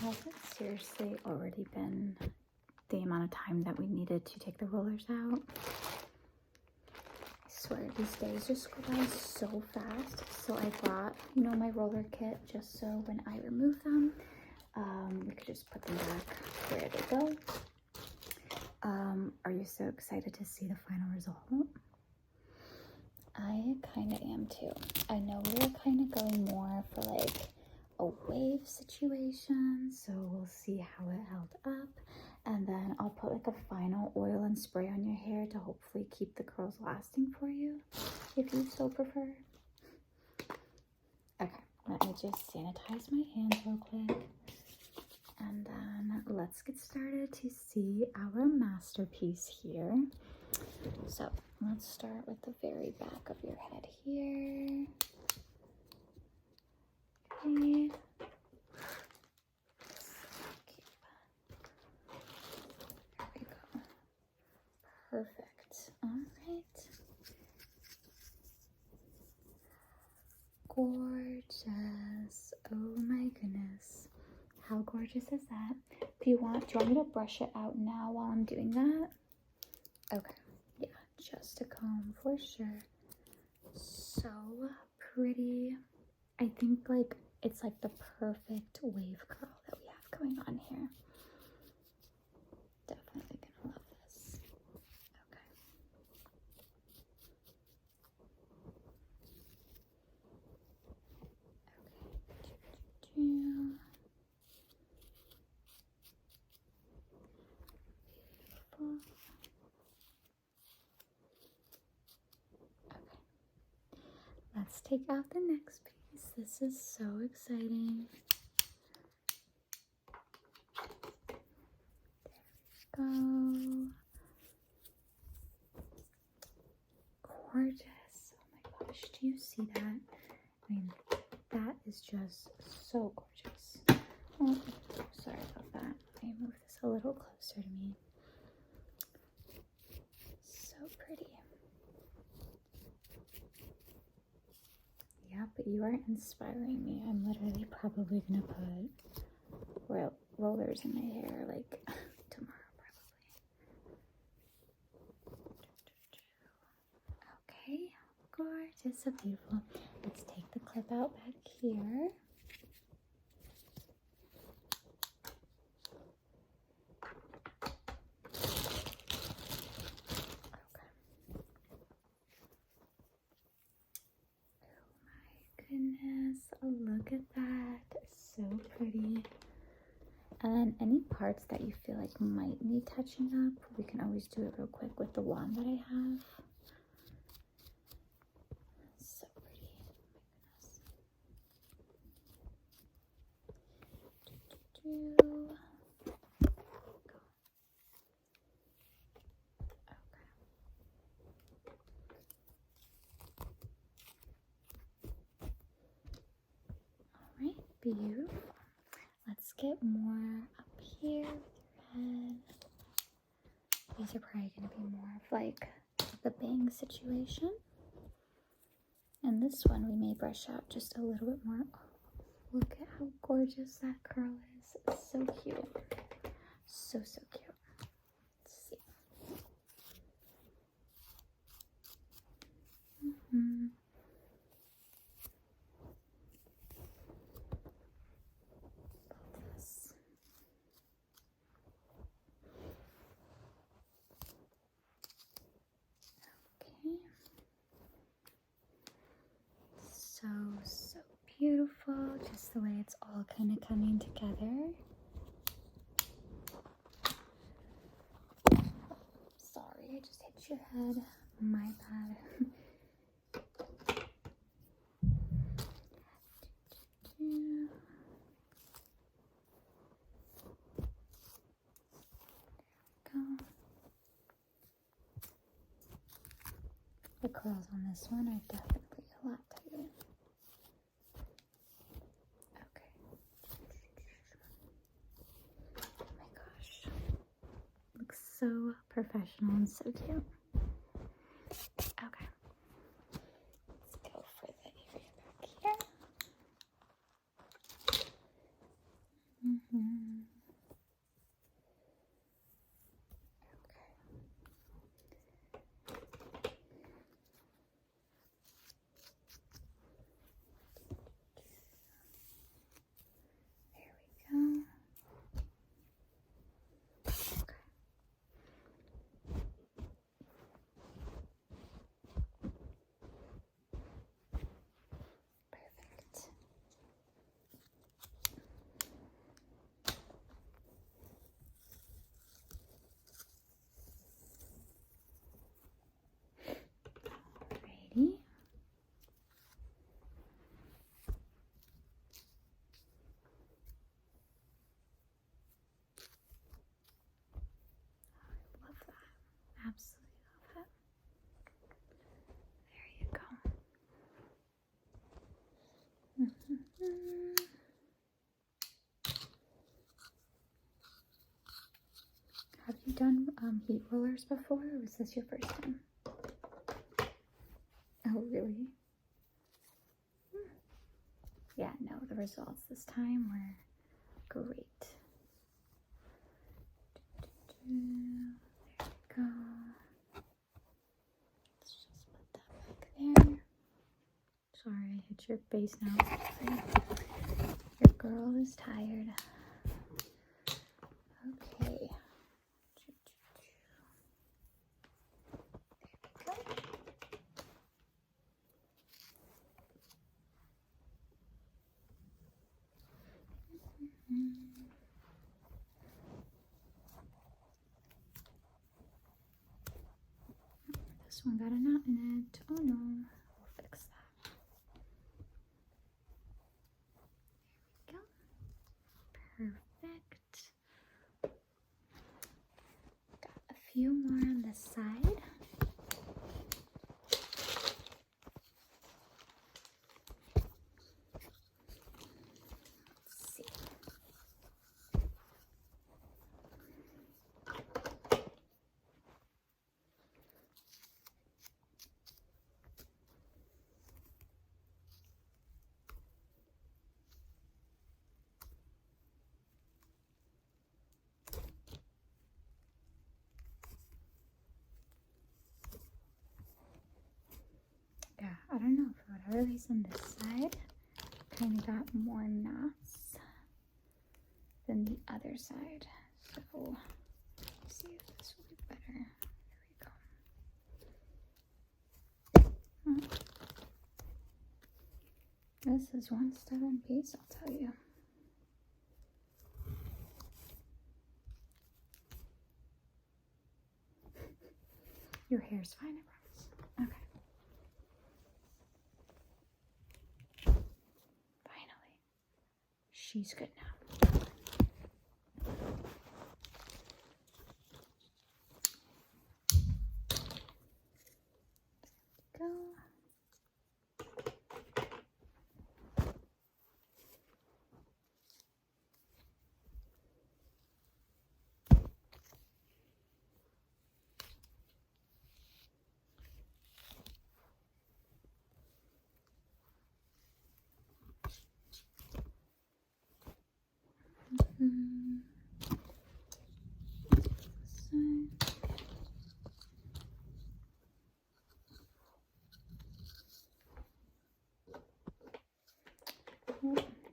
Has it seriously already been the amount of time that we needed to take the rollers out? I swear these days just go by so fast. So I brought, you know, my roller kit just so when I remove them, we could just put them back where they go. Are you so excited to see the final result? I kind of am too. I know we were kind of going more for like a wave situation, so we'll see how it held up. And then I'll put like a final oil and spray on your hair to hopefully keep the curls lasting for you, if you so prefer. Okay, let me just sanitize my hands real quick. And then let's get started to see our masterpiece here. So let's start with the very back of your head here. Okay. There we go. Perfect. All right. Gorgeous. Oh my goodness. How gorgeous is that? If you want, do you want me to brush it out now while I'm doing that? Okay. Yeah, just a comb for sure. So pretty. I think like it's like the perfect wave curl that we have going on here. Definitely gonna love this. Okay. Beautiful. Okay. Let's take out the next piece. This is so exciting. There we go. Gorgeous. Oh my gosh, do you see that? I mean, that is just so gorgeous. Oh, sorry about that. Let me move this a little closer to me. So pretty. Yeah, but you are inspiring me. I'm literally probably gonna put rollers in my hair like tomorrow probably. Okay, gorgeous, so beautiful. Let's take the clip out back here. Goodness, look at that. So pretty. And any parts that you feel like might need touching up, we can always do it real quick with the wand that I have. So pretty. Oh my goodness. Alright, beautiful. Let's get more up here with your head. These are probably going to be more of like the bang situation. And this one we may brush out just a little bit more. Oh, look at how gorgeous that curl is. So cute. So cute. Let's see. So beautiful, just the way it's all kind of coming together. Sorry, I just hit your head. My bad. Go. The curls on this one are definitely a lot tighter. Okay. Oh my gosh. Looks so professional and so cute. Okay. Let's go for the area back here. Alrighty. Love that. Absolutely love it. There you go. Have you done heat rollers before, or was this your first time? Oh, really? Yeah, no, the results this time were great. There we go. Let's just put that back there. Sorry, I hit your face now. Sorry. Your girl is tired. Okay. There we go. This one got a knot in it. Oh no. We'll fix that. There we go. Perfect. Got a few more on this side. Let's see. Yeah, I don't know, for whatever reason this side kind of got more knots than the other side. So let's see if this will be better. There we go. This is one stubborn piece, I'll tell you. Your hair's fine, I promise. Okay. Finally. She's good now. There we go.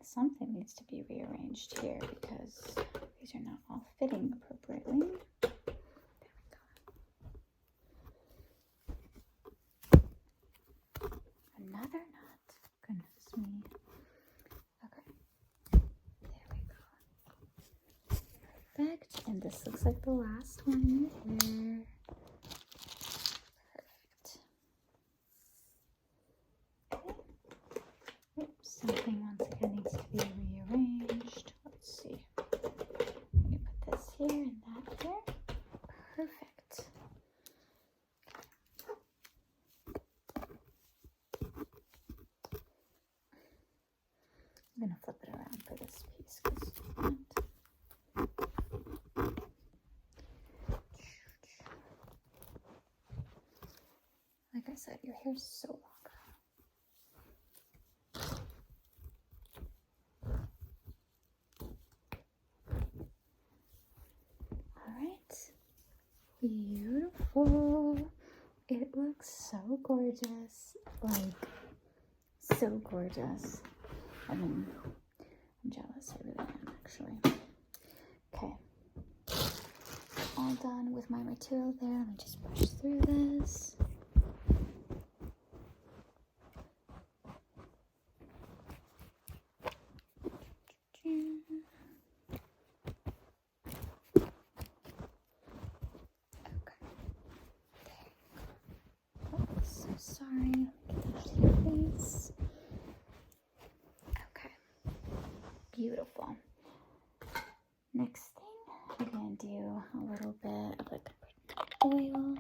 Something needs to be rearranged here because these are not all fitting appropriately. There we go. Another knot. Goodness me. Okay. There we go. Perfect. And this looks like the last one here. Something once again needs to be rearranged. Let's see. I'm going to put this here and that here. Perfect. I'm going to flip it around for this piece because like I said, your hair's so long. Beautiful. It looks so gorgeous. Like, so gorgeous. I mean, I'm jealous. I really am, actually. Okay. All done with my material there. Let me just brush through this. So sorry. Get that out of your face. Okay. Beautiful. Next thing, we're gonna do a little bit of like oil.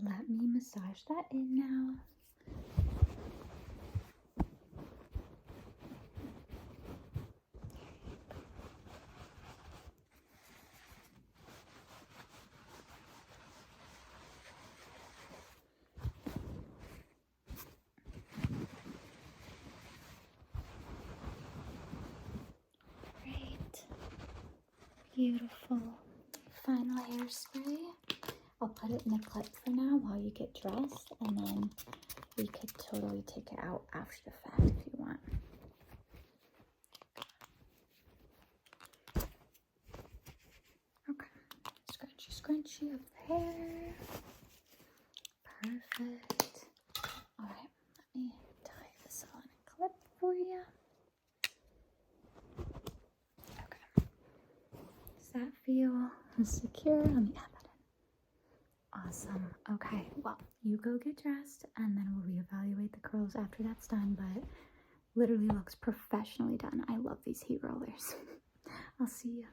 Let me massage that in now. Great. Beautiful. Final hairspray. I'll put it in the clip for now while you get dressed, and then we could totally take it out after the fact if you want. Okay. Scrunchy, scrunchy of the hair. Perfect. All right. Let me tie this on a clip for you. Okay. Does that feel secure? Let me add that in. Awesome. Okay. Well, you go get dressed, and then we'll reevaluate the curls after that's done, but literally looks professionally done. I love these heat rollers. I'll see you.